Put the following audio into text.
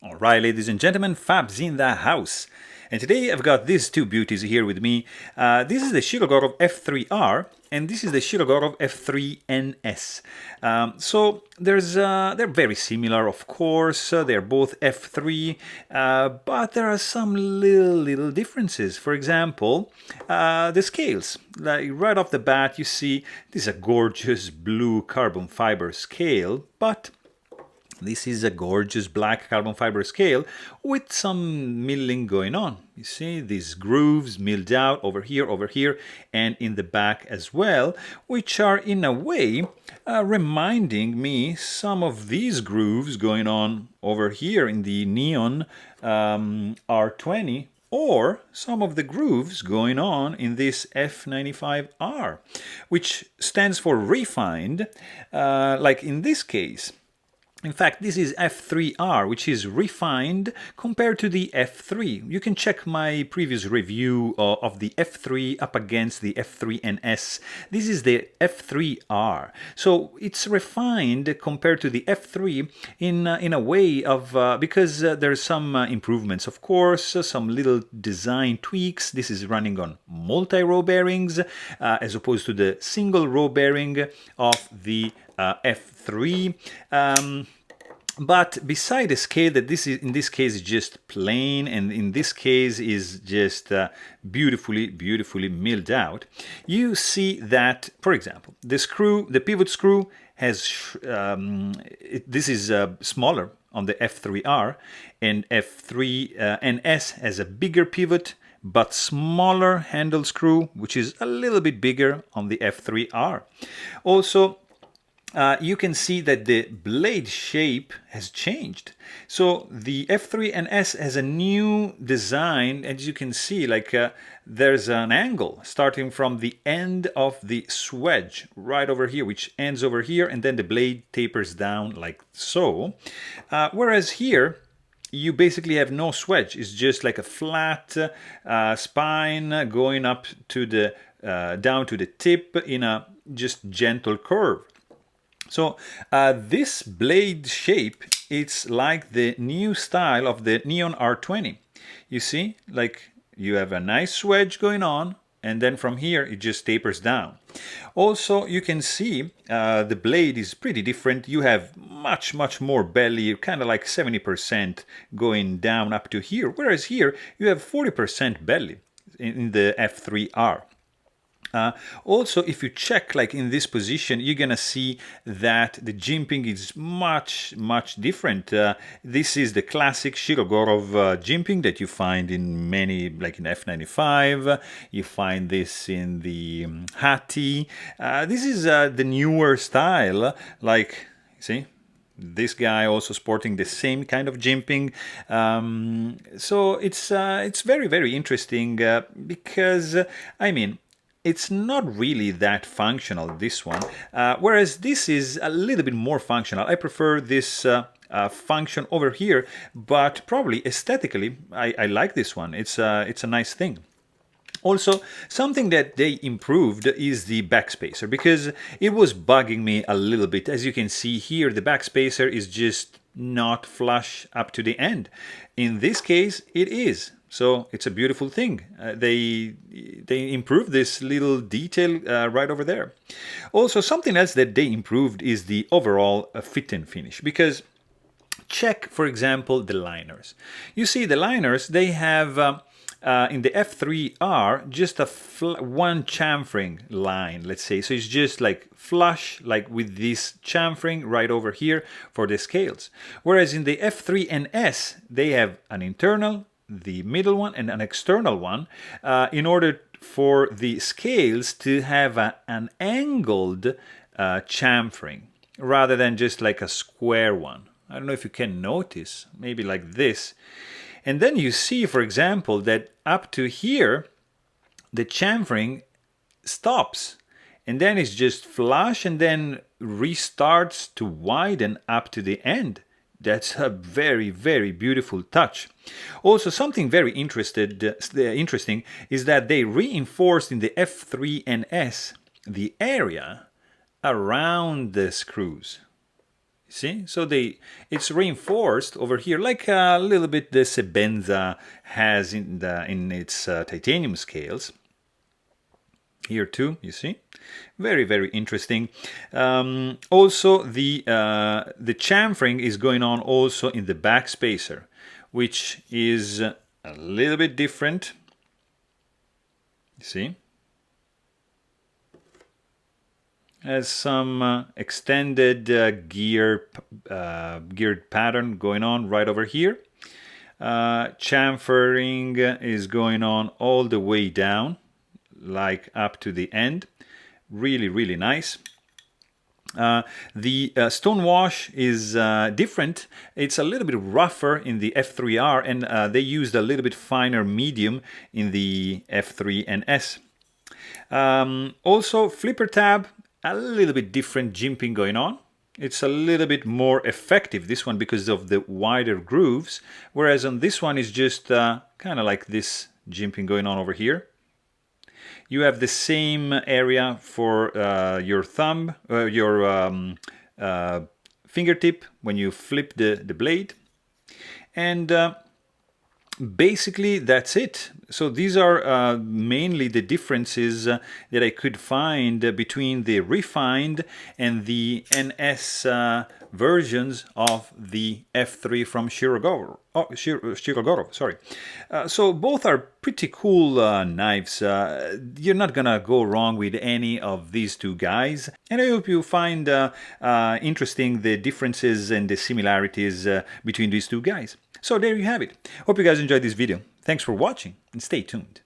Alright, ladies and gentlemen, Fab's in the house. And today I've got these two beauties here with me. This is the Shirogorov F3R and this is the Shirogorov F3NS. They're very similar, of course. They're both F3, but there are some little differences. For example, the scales. Like right off the bat, you see this is a gorgeous blue carbon fiber scale, but this is a gorgeous black carbon fiber scale with some milling going on. You see these grooves milled out over here, and in the back as well, which are in a way reminding me some of these grooves going on over here in the Neon R20, or some of the grooves going on in this F95R, which stands for refined, like in this case. In fact, this is F3R, which is refined compared to the F3. You can check my previous review of the F3 up against the F3NS. This is the F3R. So it's refined compared to the F3 in a way of, because there's some improvements, of course, some little design tweaks. This is running on multi-row bearings as opposed to the single row bearing of the F3. But beside the scale that this is in this case is just plain, and in this case is just beautifully milled out, you see that, for example, the pivot screw has this is smaller on the F3R, and F3NS has a bigger pivot but smaller handle screw, which is a little bit bigger on the F3R. Also, you can see that the blade shape has changed. So the F3NS has a new design, as you can see, like there's an angle starting from the end of the swedge right over here, which ends over here, and then the blade tapers down like so. Whereas here, you basically have no swedge. It's just like a flat spine going up to the down to the tip in a just gentle curve. So this blade shape, it's like the new style of the Neon R20. You see, like you have a nice swedge going on, and then from here it just tapers down. Also, you can see the blade is pretty different. You have much more belly, kind of like 70% going down up to here, whereas here you have 40% belly in the F3R. Also, if you check like in this position, you're gonna see that the jimping is much different. This is the classic Shirogorov jimping that you find in many, like in F95. You find this in the Hati. This is the newer style, like, see? This guy also sporting the same kind of jimping. So it's very interesting because, I mean, it's not really that functional, this one, whereas this is a little bit more functional. I prefer this function over here, but probably aesthetically, I like this one. It's a nice thing. Also, something that they improved is the backspacer, because it was bugging me a little bit. As you can see here, the backspacer is just not flush up to the end. In this case, it is. So it's a beautiful thing. They improved this little detail right over there. Also, something else that they improved is the overall fit and finish, because check, for example, the liners. You see the liners, they have in the F3R just one chamfering line, let's say. So it's just like flush, like with this chamfering right over here for the scales. Whereas in the F3NS, they have an internal, the middle one, and an external one, in order for the scales to have an angled chamfering rather than just like a square one. I don't know if you can notice, maybe like this. And then you see, for example, that up to here, the chamfering stops. And then it's just flush and then restarts to widen up to the end. That's a very beautiful touch. Also, something very interesting is that they reinforced in the F3NS the area around the screws. See, so it's reinforced over here, like a little bit the Sebenza has in its titanium scales. Here too, you see, very, very interesting. Also, the chamfering is going on also in the back spacer, which is a little bit different. You see, has some extended geared pattern going on right over here. Chamfering is going on all the way down, like up to the end. Really, really nice. The stone wash is different. It's a little bit rougher in the F3R, and they used a little bit finer medium in the F3NS. Also, flipper tab, a little bit different jimping going on. It's a little bit more effective, this one, because of the wider grooves, whereas on this one is just kind of like this jimping going on over here. You have the same area for your thumb, your fingertip when you flip the blade. And basically that's it. So these are mainly the differences that I could find between the refined and the NS versions of the F3 from Shirogorov. Shirogorov, sorry. So both are pretty cool knives. You're not gonna go wrong with any of these two guys. And I hope you find interesting the differences and the similarities between these two guys. So there you have it. Hope you guys enjoyed this video. Thanks for watching and stay tuned.